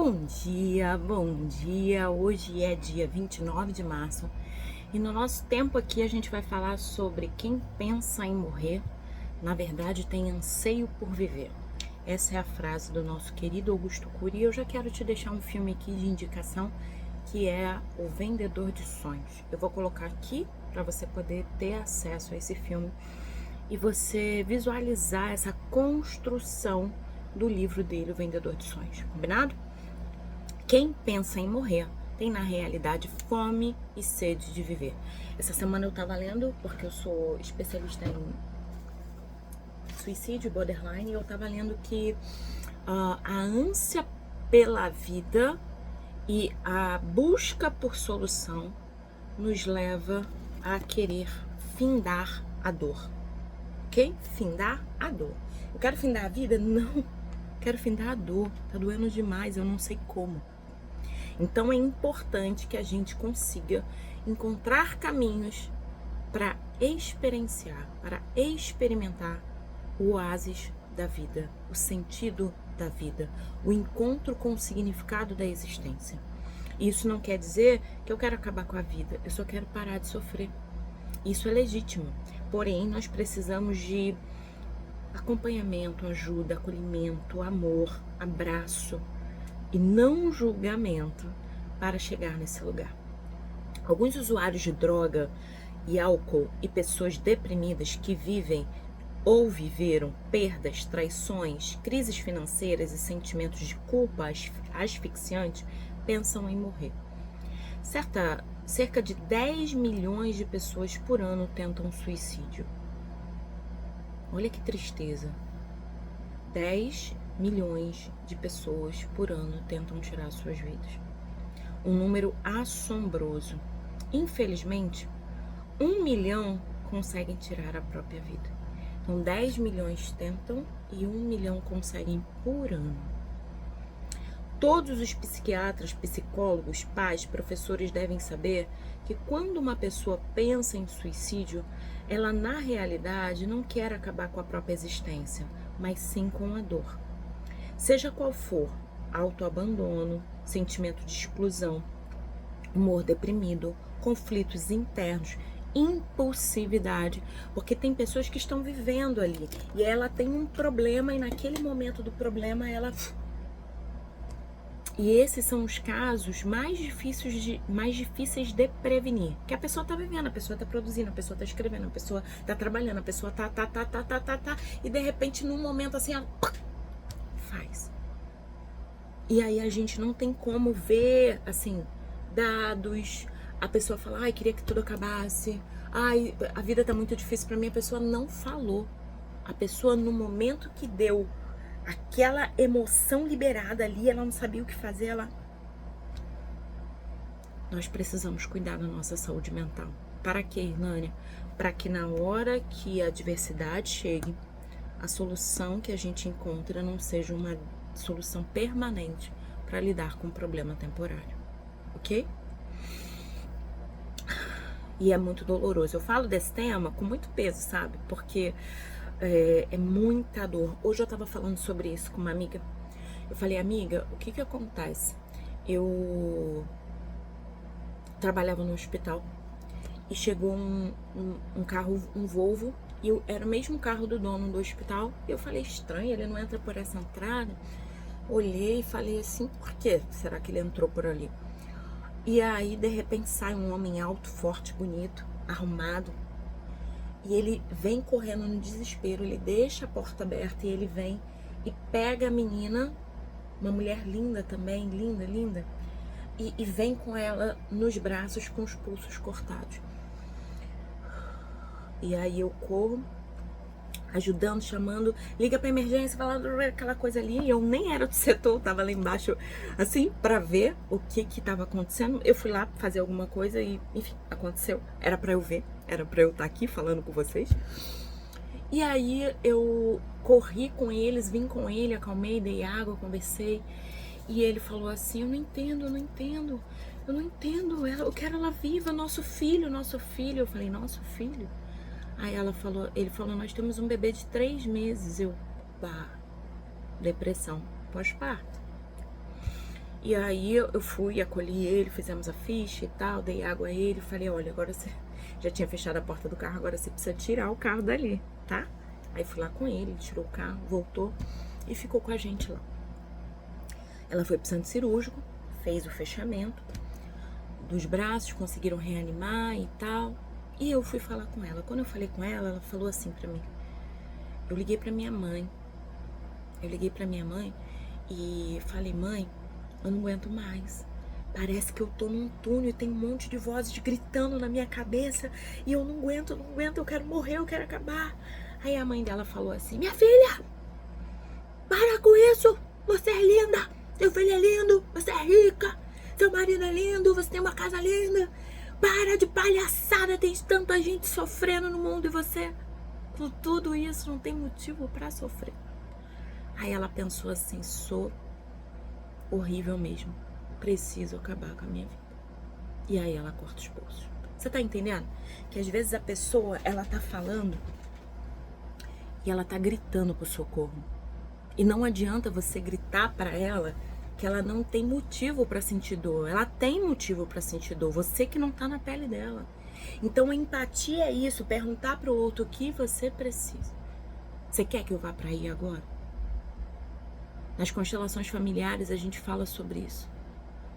Bom dia, bom dia. Hoje é dia 29 de março e no nosso tempo aqui a gente vai falar sobre quem pensa em morrer, na verdade tem anseio por viver. Essa é a frase do nosso querido Augusto Cury e eu já quero te deixar um filme aqui de indicação que é O Vendedor de Sonhos. Eu vou colocar aqui para você poder ter acesso a esse filme e você visualizar essa construção do livro dele, O Vendedor de Sonhos, combinado? Quem pensa em morrer tem na realidade fome e sede de viver. Essa semana eu tava lendo, porque eu sou especialista em suicídio, borderline, e eu tava lendo que a ânsia pela vida e a busca por solução nos leva a querer findar a dor. Ok? Findar a dor. Eu quero findar a vida? Não. Quero findar a dor. Tá doendo demais, eu não sei como. Então é importante que a gente consiga encontrar caminhos para experienciar, para experimentar o oásis da vida, o sentido da vida, o encontro com o significado da existência. Isso não quer dizer que eu quero acabar com a vida, eu só quero parar de sofrer. Isso é legítimo, porém nós precisamos de acompanhamento, ajuda, acolhimento, amor, abraço e não julgamento para chegar nesse lugar. Alguns usuários de droga e álcool e pessoas deprimidas que vivem ou viveram perdas, traições, crises financeiras e sentimentos de culpa asfixiantes pensam em morrer. Cerca de 10 milhões de pessoas por ano tentam suicídio. Olha que tristeza. 10 milhões de pessoas por ano tentam tirar suas vidas. Um número assombroso. Infelizmente, 1 milhão conseguem tirar a própria vida. Então, 10 milhões tentam e 1 milhão conseguem por ano. Todos os psiquiatras, psicólogos, pais, professores devem saber que quando uma pessoa pensa em suicídio, ela na realidade não quer acabar com a própria existência, mas sim com a dor. Seja qual for, autoabandono, sentimento de exclusão, humor deprimido, conflitos internos, impulsividade, porque tem pessoas que estão vivendo ali e ela tem um problema e naquele momento do problema ela... E esses são os casos mais difíceis de prevenir. Que a pessoa tá vivendo, a pessoa tá produzindo, a pessoa tá escrevendo, a pessoa tá trabalhando, a pessoa tá. E de repente, num momento assim, ela faz. E aí a gente não tem como ver, assim, dados. A pessoa fala, ai, queria que tudo acabasse. Ai, a vida tá muito difícil pra mim. A pessoa não falou. A pessoa, no momento que deu aquela emoção liberada ali, ela não sabia o que fazer, Nós precisamos cuidar da nossa saúde mental. Para quê, Irlânia? Para que na hora que a adversidade chegue, a solução que a gente encontra não seja uma solução permanente para lidar com um problema temporário, ok? E é muito doloroso. Eu falo desse tema com muito peso, sabe? Porque é muita dor. Hoje eu tava falando sobre isso com uma amiga. Eu falei, amiga, o que acontece? Eu trabalhava no hospital e chegou um carro, um Volvo, e era o mesmo carro do dono do hospital. E eu falei, estranho, ele não entra por essa entrada. Olhei e falei assim, por que será que ele entrou por ali? E aí, de repente, sai um homem alto, forte, bonito, arrumado. E ele vem correndo no desespero, ele deixa a porta aberta e ele vem e pega a menina, uma mulher linda também, linda, e vem com ela nos braços com os pulsos cortados. E aí eu corro, ajudando, chamando, liga pra emergência, falando aquela coisa ali. E eu nem era do setor, eu tava lá embaixo, assim, pra ver o que tava acontecendo. Eu fui lá fazer alguma coisa e, enfim, aconteceu. Era pra eu ver, era pra eu estar aqui falando com vocês. E aí eu corri com eles, vim com ele, acalmei, dei água, conversei. E ele falou assim, eu não entendo, eu quero ela viva, nosso filho. Eu falei, nosso filho? Aí ele falou, nós temos um bebê de 3 meses. Depressão pós-parto. E aí eu fui, acolhi ele, fizemos a ficha e tal, dei água a ele, falei, olha, agora você já tinha fechado a porta do carro, agora você precisa tirar o carro dali, tá? Aí fui lá com ele tirou o carro, voltou e ficou com a gente lá. Ela foi pro centro cirúrgico, fez o fechamento dos braços, conseguiram reanimar e tal. E eu fui falar com ela. Quando eu falei com ela, ela falou assim pra mim. Eu liguei pra minha mãe. E falei, mãe, eu não aguento mais. Parece que eu tô num túnel e tem um monte de vozes gritando na minha cabeça. E eu não aguento, eu quero morrer, eu quero acabar. Aí a mãe dela falou assim, minha filha, para com isso, você é linda. Seu filho é lindo, você é rica, seu marido é lindo, você tem uma casa linda. Para de palhaçada, tem tanta gente sofrendo no mundo e você, com tudo isso, não tem motivo pra sofrer. Aí ela pensou assim, sou horrível mesmo, preciso acabar com a minha vida. E aí ela corta os pulsos. Você tá entendendo? Que às vezes a pessoa, ela tá falando e ela tá gritando por socorro. E não adianta você gritar pra ela que ela não tem motivo pra sentir dor. Ela tem motivo pra sentir dor, você que não tá na pele dela. Então a empatia é isso, perguntar pro outro o que você precisa. Você quer que eu vá pra aí agora? Nas constelações familiares a gente fala sobre isso.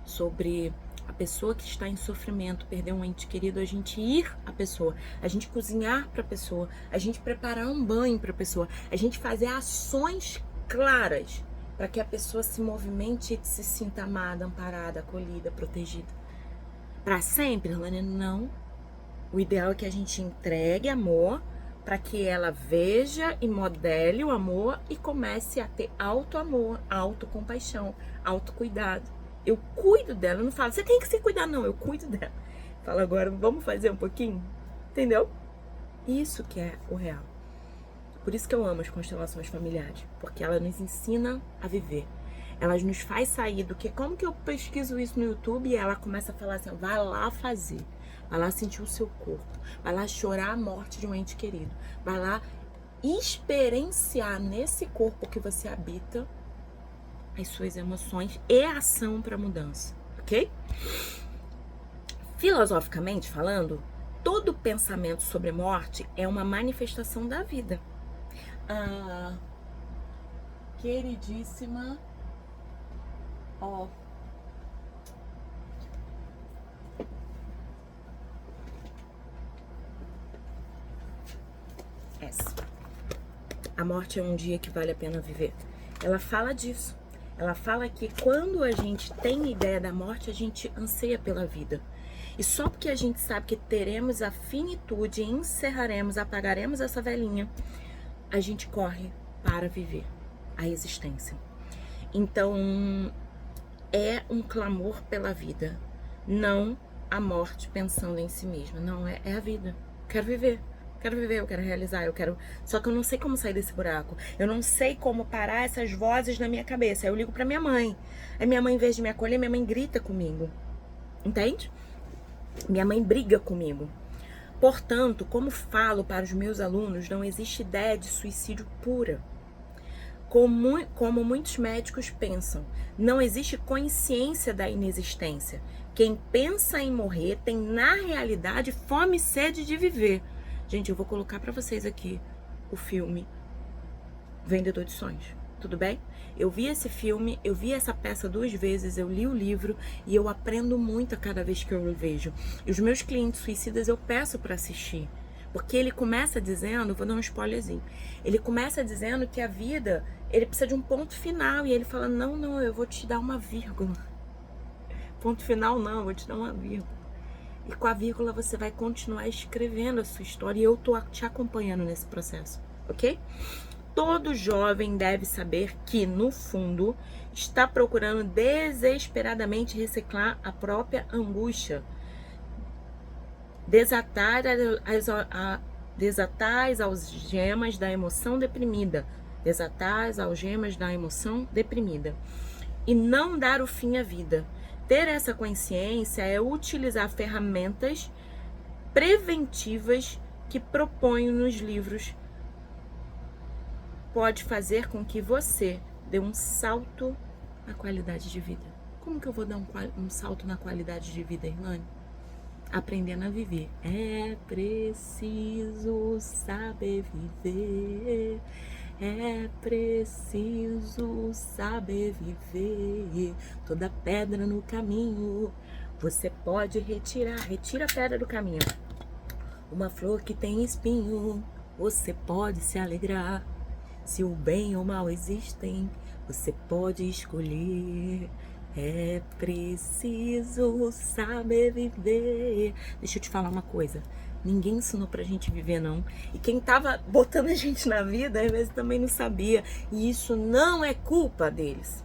Sobre a pessoa que está em sofrimento, perder um ente querido, a gente ir à pessoa, a gente cozinhar pra pessoa, a gente preparar um banho pra pessoa, a gente fazer ações claras para que a pessoa se movimente e se sinta amada, amparada, acolhida, protegida. Para sempre, Lani, não. O ideal é que a gente entregue amor para que ela veja e modele o amor e comece a ter auto-amor, autocompaixão, autocuidado. Eu cuido dela, eu não falo, você tem que se cuidar, não, eu cuido dela. Falo agora, vamos fazer um pouquinho? Entendeu? Isso que é o real. Por isso que eu amo as constelações familiares, porque ela nos ensina a viver. Elas nos faz sair do que, como que eu pesquiso isso no YouTube e ela começa a falar assim, vai lá fazer, vai lá sentir o seu corpo, vai lá chorar a morte de um ente querido, vai lá experienciar nesse corpo que você habita as suas emoções e a ação para mudança, ok? Filosoficamente falando, todo pensamento sobre morte é uma manifestação da vida. A queridíssima essa. A morte é um dia que vale a pena viver. Ela fala disso. Ela fala que quando a gente tem ideia da morte, a gente anseia pela vida. E só porque a gente sabe que teremos a finitude, encerraremos, apagaremos essa velhinha, a gente corre para viver a existência. Então, é um clamor pela vida, não a morte pensando em si mesma. Não, é a vida. Quero viver, eu quero realizar, eu quero... Só que eu não sei como sair desse buraco. Eu não sei como parar essas vozes na minha cabeça. Aí eu ligo pra minha mãe. Aí minha mãe, em vez de me acolher, minha mãe grita comigo. Entende? Minha mãe briga comigo. Portanto, como falo para os meus alunos, não existe ideia de suicídio pura. Como muitos médicos pensam, não existe consciência da inexistência. Quem pensa em morrer tem, na realidade, fome e sede de viver. Gente, eu vou colocar para vocês aqui o filme Vendedor de Sonhos, tudo bem? Eu vi esse filme, eu vi essa peça 2 vezes, eu li o livro e eu aprendo muito a cada vez que eu vejo. E os meus clientes suicidas eu peço para assistir. Porque ele começa dizendo, vou dar um spoilerzinho, ele começa dizendo que a vida, ele precisa de um ponto final, e ele fala, não, eu vou te dar uma vírgula. Ponto final não, eu vou te dar uma vírgula. E com a vírgula você vai continuar escrevendo a sua história, e eu tô te acompanhando nesse processo, ok? Todo jovem deve saber que, no fundo, está procurando desesperadamente reciclar a própria angústia. Desatar as algemas da emoção deprimida. Desatar as algemas da emoção deprimida. E não dar o fim à vida. Ter essa consciência é utilizar ferramentas preventivas que proponho nos livros. Pode fazer com que você dê um salto na qualidade de vida. Como que eu vou dar um salto na qualidade de vida, Irlane? Aprendendo a viver. É preciso saber viver. É preciso saber viver. Toda pedra no caminho você pode retirar. Retira a pedra do caminho. Uma flor que tem espinho, você pode se alegrar. Se o bem ou o mal existem, você pode escolher. É preciso saber viver. Deixa eu te falar uma coisa. Ninguém ensinou pra gente viver, não. E quem tava botando a gente na vida, às vezes também não sabia. E isso não é culpa deles.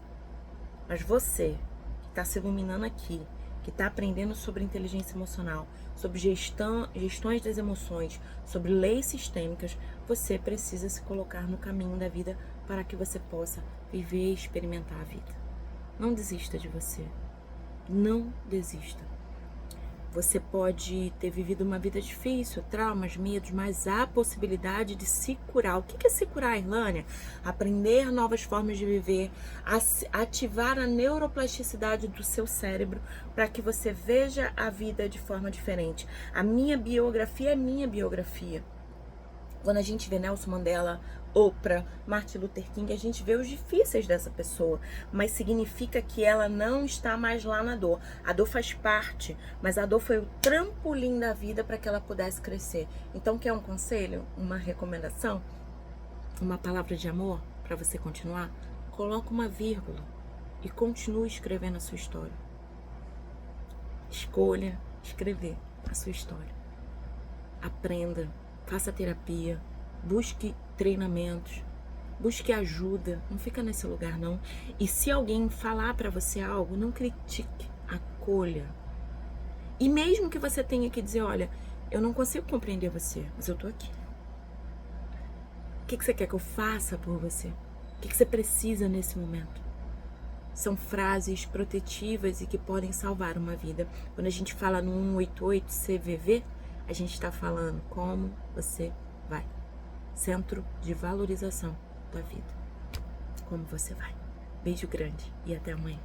Mas você, que tá se iluminando aqui, que tá aprendendo sobre inteligência emocional, sobre gestões das emoções, sobre leis sistêmicas, você precisa se colocar no caminho da vida para que você possa viver e experimentar a vida. Não desista de você. Não desista. Você pode ter vivido uma vida difícil, traumas, medos, mas há a possibilidade de se curar. O que é se curar, Irlânia? Aprender novas formas de viver, ativar a neuroplasticidade do seu cérebro para que você veja a vida de forma diferente. A minha biografia é minha biografia. Quando a gente vê Nelson Mandela, Oprah, Martin Luther King, a gente vê os difíceis dessa pessoa, mas significa que ela não está mais lá na dor. A dor faz parte, mas a dor foi o trampolim da vida para que ela pudesse crescer. Então, quer um conselho, uma recomendação, uma palavra de amor para você continuar? Coloca uma vírgula e continue escrevendo a sua história. Escolha escrever a sua história. Aprenda. Faça terapia, busque treinamentos, busque ajuda, não fica nesse lugar não. E se alguém falar para você algo, não critique, acolha. E mesmo que você tenha que dizer, olha, eu não consigo compreender você, mas eu tô aqui. O que você quer que eu faça por você? O que você precisa nesse momento? São frases protetivas e que podem salvar uma vida. Quando a gente fala no 188 CVV, a gente está falando como você vai. Centro de valorização da vida. Como você vai. Beijo grande e até amanhã.